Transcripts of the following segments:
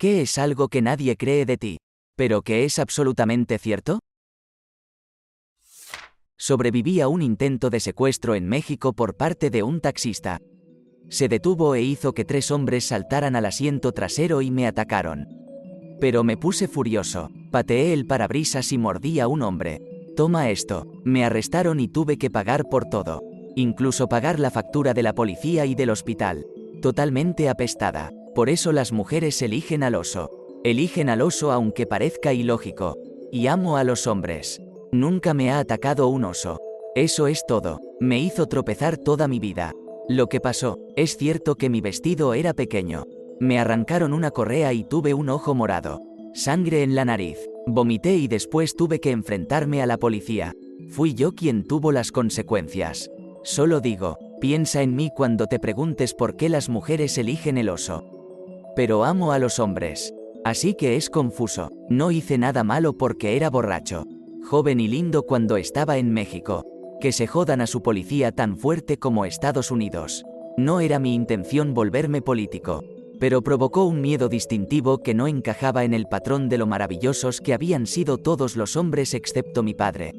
¿Qué es algo que nadie cree de ti, pero que es absolutamente cierto? Sobreviví a un intento de secuestro en México por parte de un taxista. Se detuvo e hizo que 3 hombres saltaran al asiento trasero y me atacaron. Pero me puse furioso, pateé el parabrisas y mordí a un hombre. Toma esto. Me arrestaron y tuve que pagar por todo. Incluso pagar la factura de la policía y del hospital. Totalmente apestada. Por eso las mujeres eligen al oso. Eligen al oso aunque parezca ilógico. Y amo a los hombres. Nunca me ha atacado un oso. Eso es todo. Me hizo tropezar toda mi vida. Lo que pasó, es cierto que mi vestido era pequeño. Me arrancaron una correa y tuve un ojo morado. Sangre en la nariz. Vomité y después tuve que enfrentarme a la policía. Fui yo quien tuvo las consecuencias. Solo digo, piensa en mí cuando te preguntes por qué las mujeres eligen el oso. Pero amo a los hombres. Así que es confuso. No hice nada malo porque era borracho. Joven y lindo cuando estaba en México. Que se jodan a su policía tan fuerte como Estados Unidos. No era mi intención volverme político. Pero provocó un miedo distintivo que no encajaba en el patrón de lo maravillosos que habían sido todos los hombres excepto mi padre.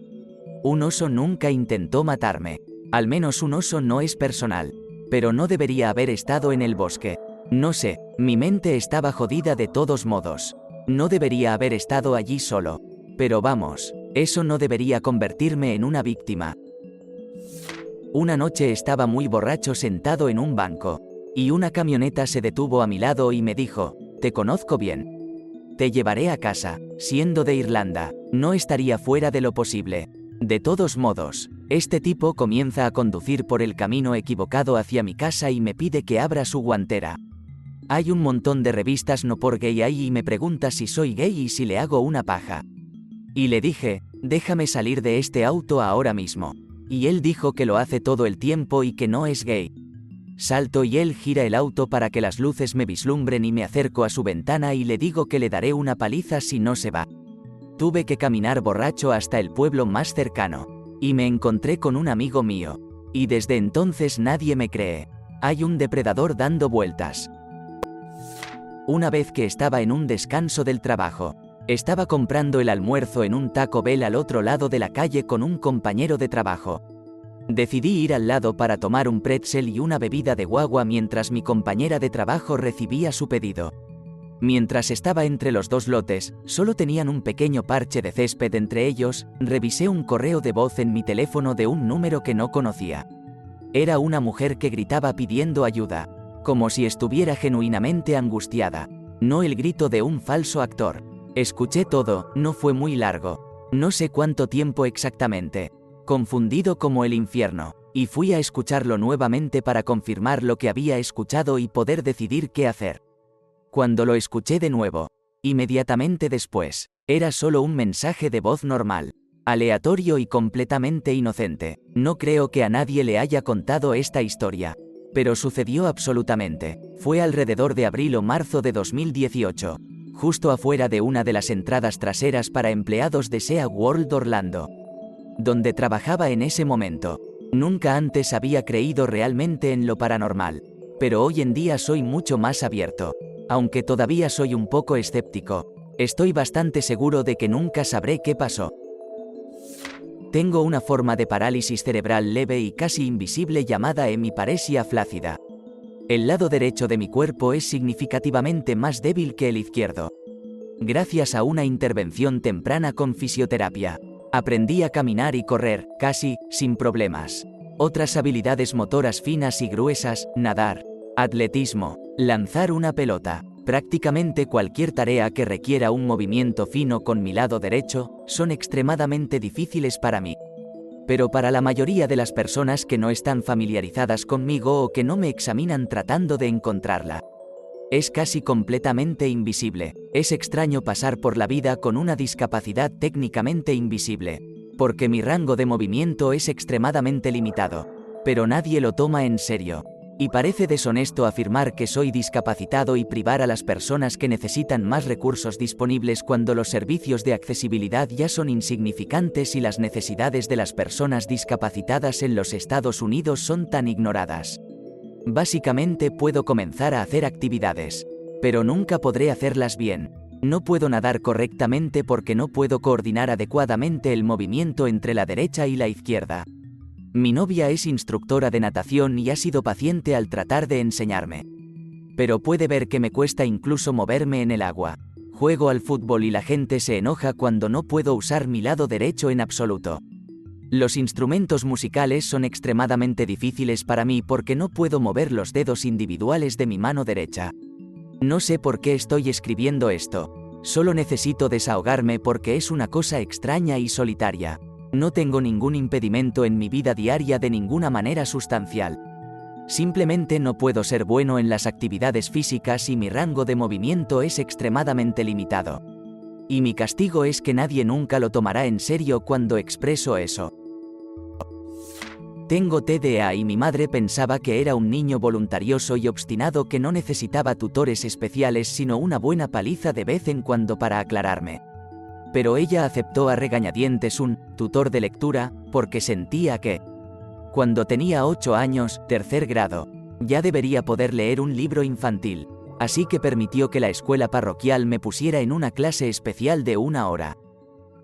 Un oso nunca intentó matarme. Al menos un oso no es personal. Pero no debería haber estado en el bosque. No sé, mi mente estaba jodida de todos modos. No debería haber estado allí solo. Pero vamos, eso no debería convertirme en una víctima. Una noche estaba muy borracho sentado en un banco. Y una camioneta se detuvo a mi lado y me dijo, te conozco bien. Te llevaré a casa, siendo de Irlanda, no estaría fuera de lo posible. De todos modos, este tipo comienza a conducir por el camino equivocado hacia mi casa y me pide que abra su guantera. Hay un montón de revistas no por gay ahí y me pregunta si soy gay y si le hago una paja. Y le dije, déjame salir de este auto ahora mismo. Y él dijo que lo hace todo el tiempo y que no es gay. Salto y él gira el auto para que las luces me vislumbren y me acerco a su ventana y le digo que le daré una paliza si no se va. Tuve que caminar borracho hasta el pueblo más cercano. Y me encontré con un amigo mío. Y desde entonces nadie me cree. Hay un depredador dando vueltas. Una vez que estaba en un descanso del trabajo. Estaba comprando el almuerzo en un Taco Bell al otro lado de la calle con un compañero de trabajo. Decidí ir al lado para tomar un pretzel y una bebida de guagua mientras mi compañera de trabajo recibía su pedido. Mientras estaba entre los dos lotes, solo tenían un pequeño parche de césped entre ellos, revisé un correo de voz en mi teléfono de un número que no conocía. Era una mujer que gritaba pidiendo ayuda, como si estuviera genuinamente angustiada, no el grito de un falso actor. Escuché todo, no fue muy largo, no sé cuánto tiempo exactamente. Confundido como el infierno, y fui a escucharlo nuevamente para confirmar lo que había escuchado y poder decidir qué hacer. Cuando lo escuché de nuevo, inmediatamente después, era solo un mensaje de voz normal, aleatorio y completamente inocente. No creo que a nadie le haya contado esta historia, pero sucedió absolutamente. Fue alrededor de abril o marzo de 2018, justo afuera de una de las entradas traseras para empleados de SEA World Orlando, donde trabajaba en ese momento. Nunca antes había creído realmente en lo paranormal, pero hoy en día soy mucho más abierto. Aunque todavía soy un poco escéptico, estoy bastante seguro de que nunca sabré qué pasó. Tengo una forma de parálisis cerebral leve y casi invisible llamada hemiparesia flácida. El lado derecho de mi cuerpo es significativamente más débil que el izquierdo. Gracias a una intervención temprana con fisioterapia, aprendí a caminar y correr, casi, sin problemas. Otras habilidades motoras finas y gruesas, nadar, atletismo, lanzar una pelota, prácticamente cualquier tarea que requiera un movimiento fino con mi lado derecho, son extremadamente difíciles para mí. Pero para la mayoría de las personas que no están familiarizadas conmigo o que no me examinan tratando de encontrarla, es casi completamente invisible. Es extraño pasar por la vida con una discapacidad técnicamente invisible, porque mi rango de movimiento es extremadamente limitado, pero nadie lo toma en serio. Y parece deshonesto afirmar que soy discapacitado y privar a las personas que necesitan más recursos disponibles cuando los servicios de accesibilidad ya son insignificantes y las necesidades de las personas discapacitadas en los Estados Unidos son tan ignoradas. Básicamente puedo comenzar a hacer actividades, Pero nunca podré hacerlas bien. No puedo nadar correctamente porque no puedo coordinar adecuadamente el movimiento entre la derecha y la izquierda. Mi novia es instructora de natación y ha sido paciente al tratar de enseñarme. Pero puede ver que me cuesta incluso moverme en el agua. Juego al fútbol y la gente se enoja cuando no puedo usar mi lado derecho en absoluto. Los instrumentos musicales son extremadamente difíciles para mí porque no puedo mover los dedos individuales de mi mano derecha. No sé por qué estoy escribiendo esto. Solo necesito desahogarme porque es una cosa extraña y solitaria. No tengo ningún impedimento en mi vida diaria de ninguna manera sustancial. Simplemente no puedo ser bueno en las actividades físicas y mi rango de movimiento es extremadamente limitado. Y mi castigo es que nadie nunca lo tomará en serio cuando expreso eso. Tengo TDA y mi madre pensaba que era un niño voluntarioso y obstinado que no necesitaba tutores especiales sino una buena paliza de vez en cuando para aclararme. Pero ella aceptó a regañadientes un tutor de lectura porque sentía que, cuando tenía 8 años, tercer grado, ya debería poder leer un libro infantil. Así que permitió que la escuela parroquial me pusiera en una clase especial de 1 hora.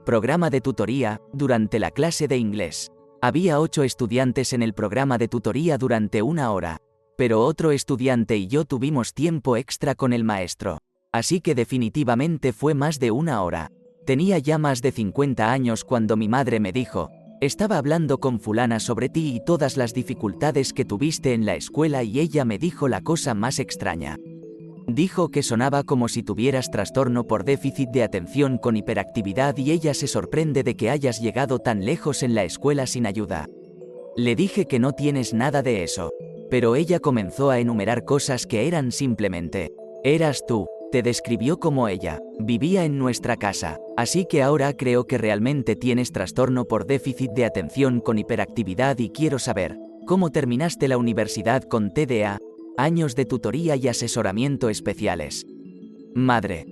Programa de tutoría, durante la clase de inglés. Había 8 estudiantes en el programa de tutoría durante 1 hora. Pero otro estudiante y yo tuvimos tiempo extra con el maestro. Así que definitivamente fue más de 1 hora. Tenía ya más de 50 años cuando mi madre me dijo, estaba hablando con fulana sobre ti y todas las dificultades que tuviste en la escuela y ella me dijo la cosa más extraña. Dijo que sonaba como si tuvieras trastorno por déficit de atención con hiperactividad y ella se sorprende de que hayas llegado tan lejos en la escuela sin ayuda. Le dije que no tienes nada de eso. Pero ella comenzó a enumerar cosas que eran simplemente, eras tú, te describió como ella, vivía en nuestra casa, así que ahora creo que realmente tienes trastorno por déficit de atención con hiperactividad y quiero saber, ¿cómo terminaste la universidad con TDA? Años de tutoría y asesoramiento especiales. Madre.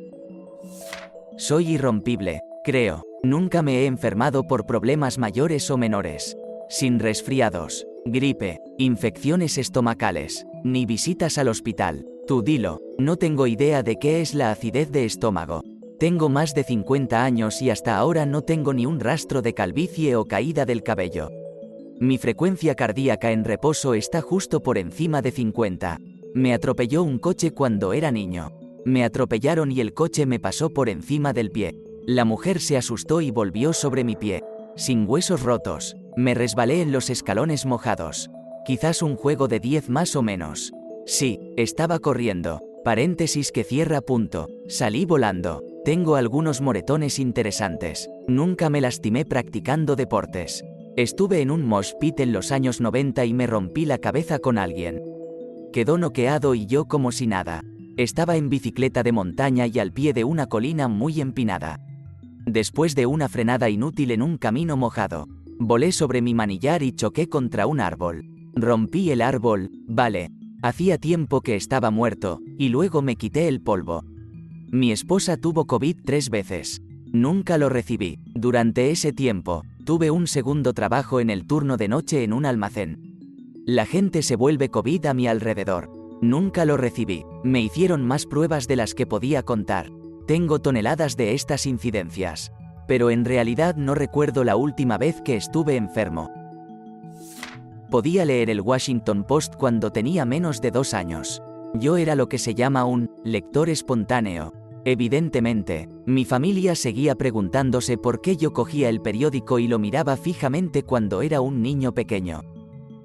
Soy irrompible, creo. Nunca me he enfermado por problemas mayores o menores. Sin resfriados, gripe, infecciones estomacales, ni visitas al hospital. Tú dilo, no tengo idea de qué es la acidez de estómago. Tengo más de 50 años y hasta ahora no tengo ni un rastro de calvicie o caída del cabello. Mi frecuencia cardíaca en reposo está justo por encima de 50. Me atropelló un coche cuando era niño. Me atropellaron y el coche me pasó por encima del pie. La mujer se asustó y volvió sobre mi pie. Sin huesos rotos. Me resbalé en los escalones mojados. Quizás un juego de 10 más o menos. Sí, estaba corriendo. Paréntesis que cierra punto. Salí volando. Tengo algunos moretones interesantes. Nunca me lastimé practicando deportes. Estuve en un mosh pit en los años 90 y me rompí la cabeza con alguien. Quedó noqueado y yo como si nada. Estaba en bicicleta de montaña y al pie de una colina muy empinada. Después de una frenada inútil en un camino mojado, volé sobre mi manillar y choqué contra un árbol. Rompí el árbol, vale. Hacía tiempo que estaba muerto, y luego me quité el polvo. Mi esposa tuvo COVID 3 veces. Nunca lo recibí. Durante ese tiempo, tuve un segundo trabajo en el turno de noche en un almacén. La gente se vuelve COVID a mi alrededor. Nunca lo recibí. Me hicieron más pruebas de las que podía contar. Tengo toneladas de estas incidencias. Pero en realidad no recuerdo la última vez que estuve enfermo. Podía leer el Washington Post cuando tenía menos de 2 años. Yo era lo que se llama un lector espontáneo. Evidentemente, mi familia seguía preguntándose por qué yo cogía el periódico y lo miraba fijamente cuando era un niño pequeño.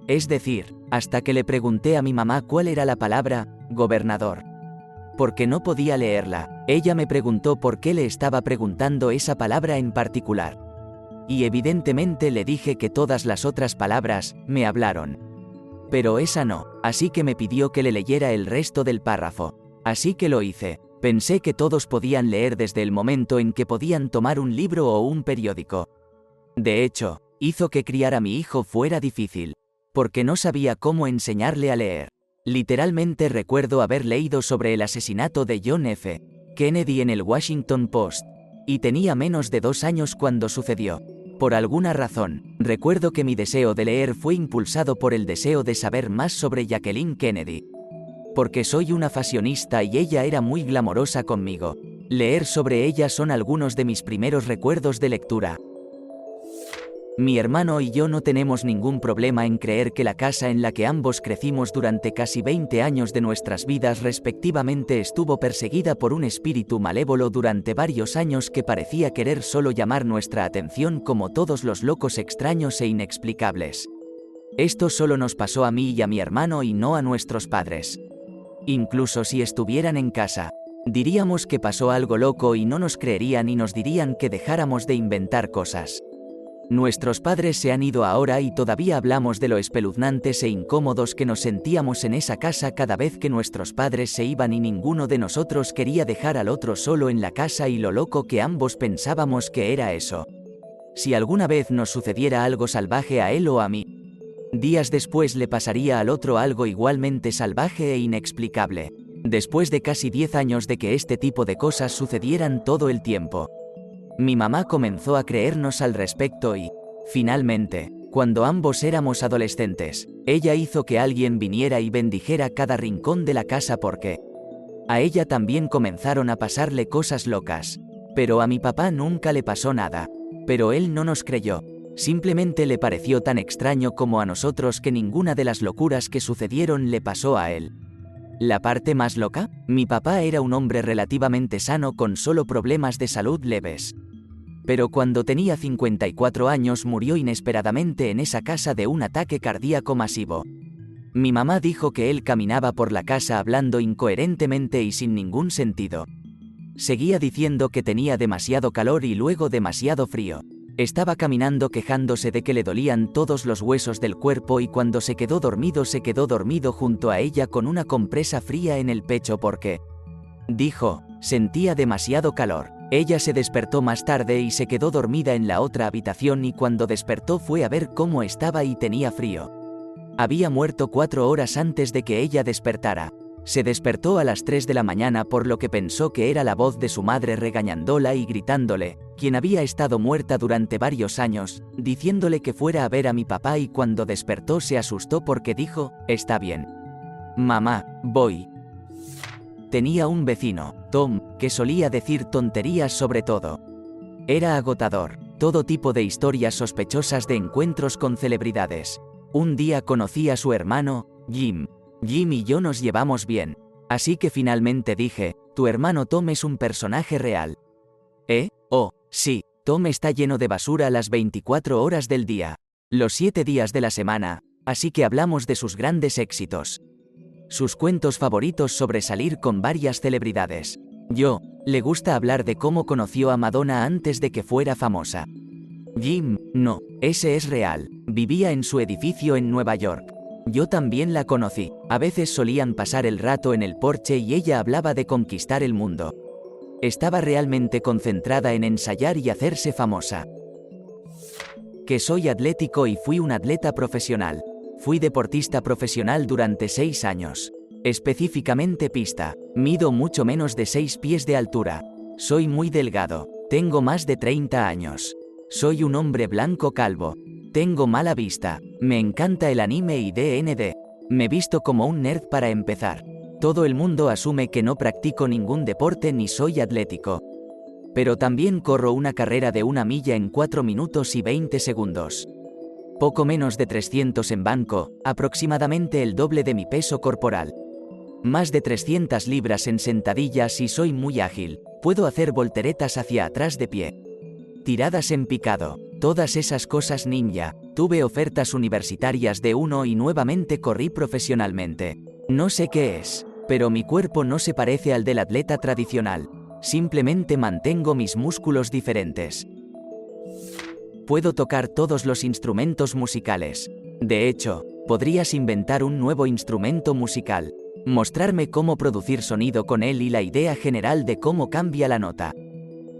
Es decir, hasta que le pregunté a mi mamá cuál era la palabra gobernador. Porque no podía leerla, ella me preguntó por qué le estaba preguntando esa palabra en particular. Y evidentemente le dije que todas las otras palabras me hablaron. Pero esa no, así que me pidió que le leyera el resto del párrafo. Así que lo hice. Pensé que todos podían leer desde el momento en que podían tomar un libro o un periódico. De hecho, hizo que criar a mi hijo fuera difícil. Porque no sabía cómo enseñarle a leer. Literalmente recuerdo haber leído sobre el asesinato de John F. Kennedy en el Washington Post. Y tenía menos de 2 años cuando sucedió. Por alguna razón, recuerdo que mi deseo de leer fue impulsado por el deseo de saber más sobre Jacqueline Kennedy. porque soy una fashionista y ella era muy glamorosa conmigo. Leer sobre ella son algunos de mis primeros recuerdos de lectura. Mi hermano y yo no tenemos ningún problema en creer que la casa en la que ambos crecimos durante casi 20 años de nuestras vidas respectivamente estuvo perseguida por un espíritu malévolo durante varios años que parecía querer solo llamar nuestra atención como todos los locos extraños e inexplicables. Esto solo nos pasó a mí y a mi hermano y no a nuestros padres. Incluso si estuvieran en casa, diríamos que pasó algo loco y no nos creerían y nos dirían que dejáramos de inventar cosas. Nuestros padres se han ido ahora y todavía hablamos de lo espeluznantes e incómodos que nos sentíamos en esa casa cada vez que nuestros padres se iban y ninguno de nosotros quería dejar al otro solo en la casa y lo loco que ambos pensábamos que era eso. Si alguna vez nos sucediera algo salvaje a él o a mí, días después le pasaría al otro algo igualmente salvaje e inexplicable. Después de casi 10 años de que este tipo de cosas sucedieran todo el tiempo, mi mamá comenzó a creernos al respecto y, finalmente, cuando ambos éramos adolescentes, ella hizo que alguien viniera y bendijera cada rincón de la casa porque a ella también comenzaron a pasarle cosas locas. Pero a mi papá nunca le pasó nada. Pero él no nos creyó. Simplemente le pareció tan extraño como a nosotros que ninguna de las locuras que sucedieron le pasó a él. ¿La parte más loca? Mi papá era un hombre relativamente sano con solo problemas de salud leves. Pero cuando tenía 54 años murió inesperadamente en esa casa de un ataque cardíaco masivo. Mi mamá dijo que él caminaba por la casa hablando incoherentemente y sin ningún sentido. Seguía diciendo que tenía demasiado calor y luego demasiado frío. Estaba caminando quejándose de que le dolían todos los huesos del cuerpo y cuando se quedó dormido junto a ella con una compresa fría en el pecho porque, dijo, sentía demasiado calor. Ella se despertó más tarde y se quedó dormida en la otra habitación y cuando despertó fue a ver cómo estaba y tenía frío. Había muerto 4 horas antes de que ella despertara. Se despertó a las 3 de la mañana por lo que pensó que era la voz de su madre regañándola y gritándole, quien había estado muerta durante varios años, diciéndole que fuera a ver a mi papá y cuando despertó se asustó porque dijo, está bien. Mamá, voy. Tenía un vecino, Tom, que solía decir tonterías sobre todo. Era agotador, todo tipo de historias sospechosas de encuentros con celebridades. Un día conocí a su hermano, Jim. Jim y yo nos llevamos bien. Así que finalmente dije, tu hermano Tom es un personaje real. ¿Eh? Oh, sí, Tom está lleno de basura las 24 horas del día. Los 7 días de la semana, así que hablamos de sus grandes éxitos. Sus cuentos favoritos sobre salir con varias celebridades. Le gusta hablar de cómo conoció a Madonna antes de que fuera famosa. Jim, no, ese es real. Vivía en su edificio en Nueva York. Yo también la conocí. A veces solían pasar el rato en el porche y ella hablaba de conquistar el mundo. Estaba realmente concentrada en ensayar y hacerse famosa. Que soy atlético y fui un atleta profesional. Fui deportista profesional durante 6 años. Específicamente pista. Mido mucho menos de 6 pies de altura. Soy muy delgado. Tengo más de 30 años. Soy un hombre blanco calvo. Tengo mala vista. Me encanta el anime y D&D. Me visto como un nerd para empezar. Todo el mundo asume que no practico ningún deporte ni soy atlético. Pero también corro una carrera de 1 milla en 4 minutos y 20 segundos. Poco menos de 300 en banco, aproximadamente el doble de mi peso corporal. Más de 300 libras en sentadillas y soy muy ágil. Puedo hacer volteretas hacia atrás de pie. Tiradas en picado. Todas esas cosas ninja. Tuve ofertas universitarias de uno y nuevamente corrí profesionalmente. No sé qué es, pero mi cuerpo no se parece al del atleta tradicional. Simplemente mantengo mis músculos diferentes. Puedo tocar todos los instrumentos musicales. De hecho, podrías inventar un nuevo instrumento musical. Mostrarme cómo producir sonido con él y la idea general de cómo cambia la nota.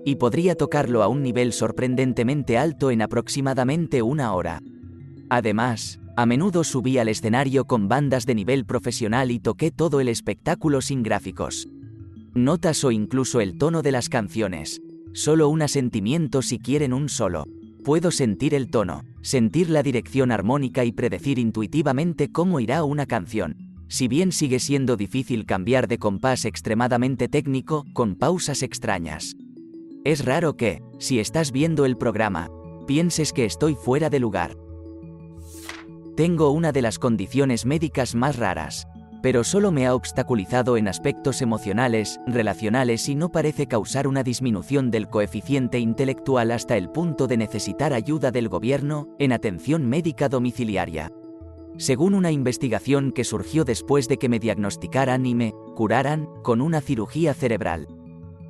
Y podría tocarlo a un nivel sorprendentemente alto en aproximadamente 1 hora. Además, a menudo subí al escenario con bandas de nivel profesional y toqué todo el espectáculo sin gráficos. Notas o incluso el tono de las canciones. Solo un asentimiento si quieren un solo. Puedo sentir el tono, sentir la dirección armónica y predecir intuitivamente cómo irá una canción. Si bien sigue siendo difícil cambiar de compás extremadamente técnico, con pausas extrañas. Es raro que, si estás viendo el programa, pienses que estoy fuera de lugar. Tengo una de las condiciones médicas más raras, pero solo me ha obstaculizado en aspectos emocionales, relacionales y no parece causar una disminución del coeficiente intelectual hasta el punto de necesitar ayuda del gobierno, en atención médica domiciliaria. Según una investigación que surgió después de que me diagnosticaran y me curaran con una cirugía cerebral.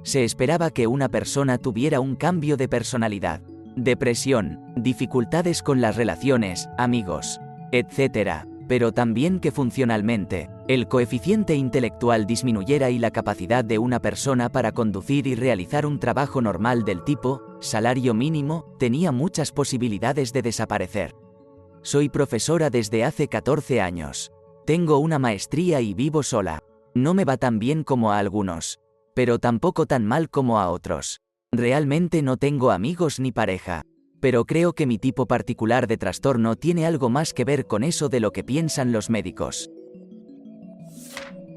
Se esperaba que una persona tuviera un cambio de personalidad, depresión, dificultades con las relaciones, amigos, etc., pero también que funcionalmente, el coeficiente intelectual disminuyera y la capacidad de una persona para conducir y realizar un trabajo normal del tipo, salario mínimo, tenía muchas posibilidades de desaparecer. Soy profesora desde hace 14 años. Tengo una maestría y vivo sola. No me va tan bien como a algunos, pero tampoco tan mal como a otros. Realmente no tengo amigos ni pareja. Pero creo que mi tipo particular de trastorno tiene algo más que ver con eso de lo que piensan los médicos.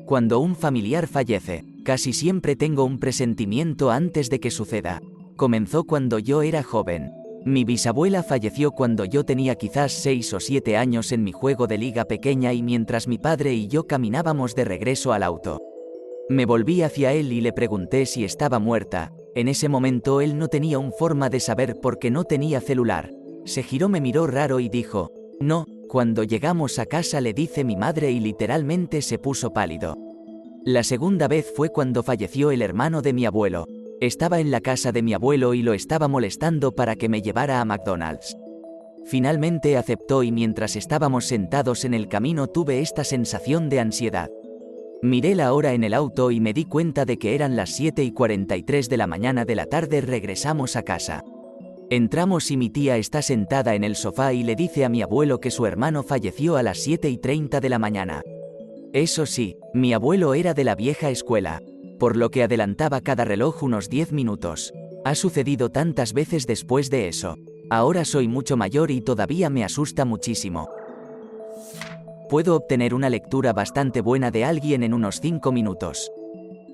Cuando un familiar fallece, casi siempre tengo un presentimiento antes de que suceda. Comenzó cuando yo era joven. Mi bisabuela falleció cuando yo tenía quizás 6 o 7 años en mi juego de liga pequeña y mientras mi padre y yo caminábamos de regreso al auto. Me volví hacia él y le pregunté si estaba muerta. En ese momento él no tenía una forma de saber porque no tenía celular. Se giró, me miró raro y dijo, no. Cuando llegamos a casa le dice mi madre y literalmente se puso pálido. La segunda vez fue cuando falleció el hermano de mi abuelo. Estaba en la casa de mi abuelo y lo estaba molestando para que me llevara a McDonald's. Finalmente aceptó y mientras estábamos sentados en el camino tuve esta sensación de ansiedad. Miré la hora en el auto y me di cuenta de que eran las 7:43 de la mañana de la tarde. Regresamos a casa. Entramos y mi tía está sentada en el sofá y le dice a mi abuelo que su hermano falleció a las 7:30 de la mañana. Eso sí, mi abuelo era de la vieja escuela, por lo que adelantaba cada reloj unos 10 minutos. Ha sucedido tantas veces después de eso. Ahora soy mucho mayor y todavía me asusta muchísimo. Puedo obtener una lectura bastante buena de alguien en unos 5 minutos.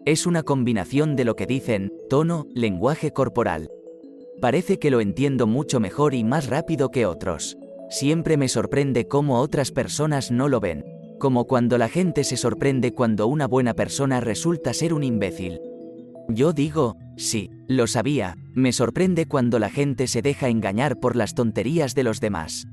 Es una combinación de lo que dicen, tono, lenguaje corporal. Parece que lo entiendo mucho mejor y más rápido que otros. Siempre me sorprende cómo otras personas no lo ven. Como cuando la gente se sorprende cuando una buena persona resulta ser un imbécil. Yo digo, sí, lo sabía, me sorprende cuando la gente se deja engañar por las tonterías de los demás.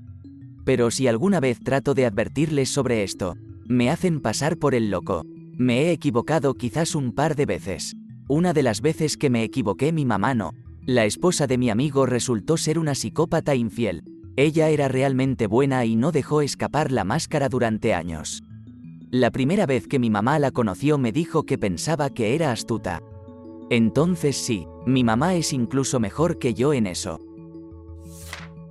Pero si alguna vez trato de advertirles sobre esto, me hacen pasar por el loco. Me he equivocado quizás un par de veces. Una de las veces que me equivoqué mi mamá no. La esposa de mi amigo resultó ser una psicópata infiel. Ella era realmente buena y no dejó escapar la máscara durante años. La primera vez que mi mamá la conoció me dijo que pensaba que era astuta. Entonces sí, mi mamá es incluso mejor que yo en eso.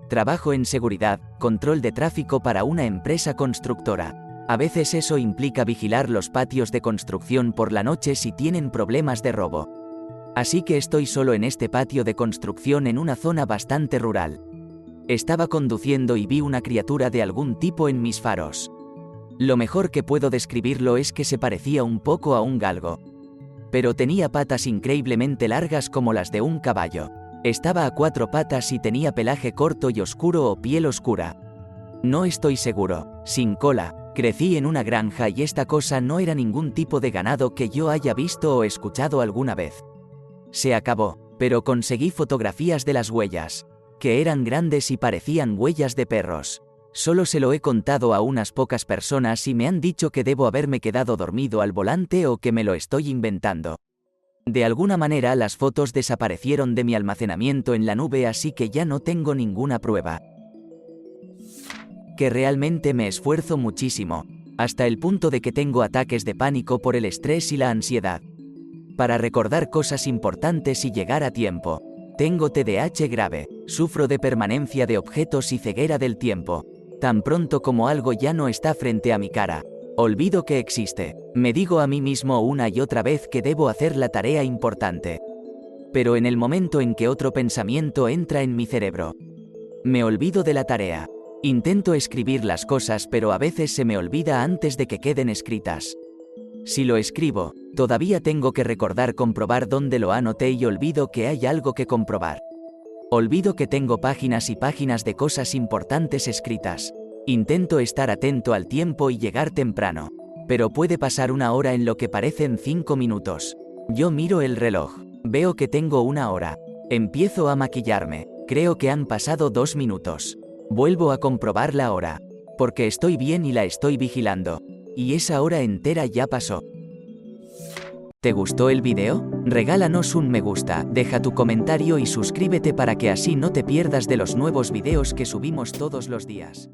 Trabajo en seguridad, control de tráfico para una empresa constructora. A veces eso implica vigilar los patios de construcción por la noche si tienen problemas de robo. Así que estoy solo en este patio de construcción en una zona bastante rural. Estaba conduciendo y vi una criatura de algún tipo en mis faros. Lo mejor que puedo describirlo es que se parecía un poco a un galgo. Pero tenía patas increíblemente largas como las de un caballo. Estaba a 4 patas y tenía pelaje corto y oscuro o piel oscura. No estoy seguro, sin cola. Crecí en una granja y esta cosa no era ningún tipo de ganado que yo haya visto o escuchado alguna vez. Se acabó, pero conseguí fotografías de las huellas, que eran grandes y parecían huellas de perros. Solo se lo he contado a unas pocas personas y me han dicho que debo haberme quedado dormido al volante o que me lo estoy inventando. De alguna manera las fotos desaparecieron de mi almacenamiento en la nube, así que ya no tengo ninguna prueba. Que realmente me esfuerzo muchísimo, hasta el punto de que tengo ataques de pánico por el estrés y la ansiedad. Para recordar cosas importantes y llegar a tiempo. Tengo TDAH grave, sufro de permanencia de objetos y ceguera del tiempo. Tan pronto como algo ya no está frente a mi cara, olvido que existe. Me digo a mí mismo una y otra vez que debo hacer la tarea importante. Pero en el momento en que otro pensamiento entra en mi cerebro, me olvido de la tarea. Intento escribir las cosas pero a veces se me olvida antes de que queden escritas. Si lo escribo, todavía tengo que recordar comprobar dónde lo anoté y olvido que hay algo que comprobar. Olvido que tengo páginas y páginas de cosas importantes escritas. Intento estar atento al tiempo y llegar temprano. Pero puede pasar 1 hora en lo que parecen 5 minutos. Yo miro el reloj. Veo que tengo 1 hora. Empiezo a maquillarme. Creo que han pasado 2 minutos. Vuelvo a comprobar la hora. Porque estoy bien y la estoy vigilando. Y esa hora entera ya pasó. ¿Te gustó el video? Regálanos un me gusta, deja tu comentario y suscríbete para que así no te pierdas de los nuevos videos que subimos todos los días.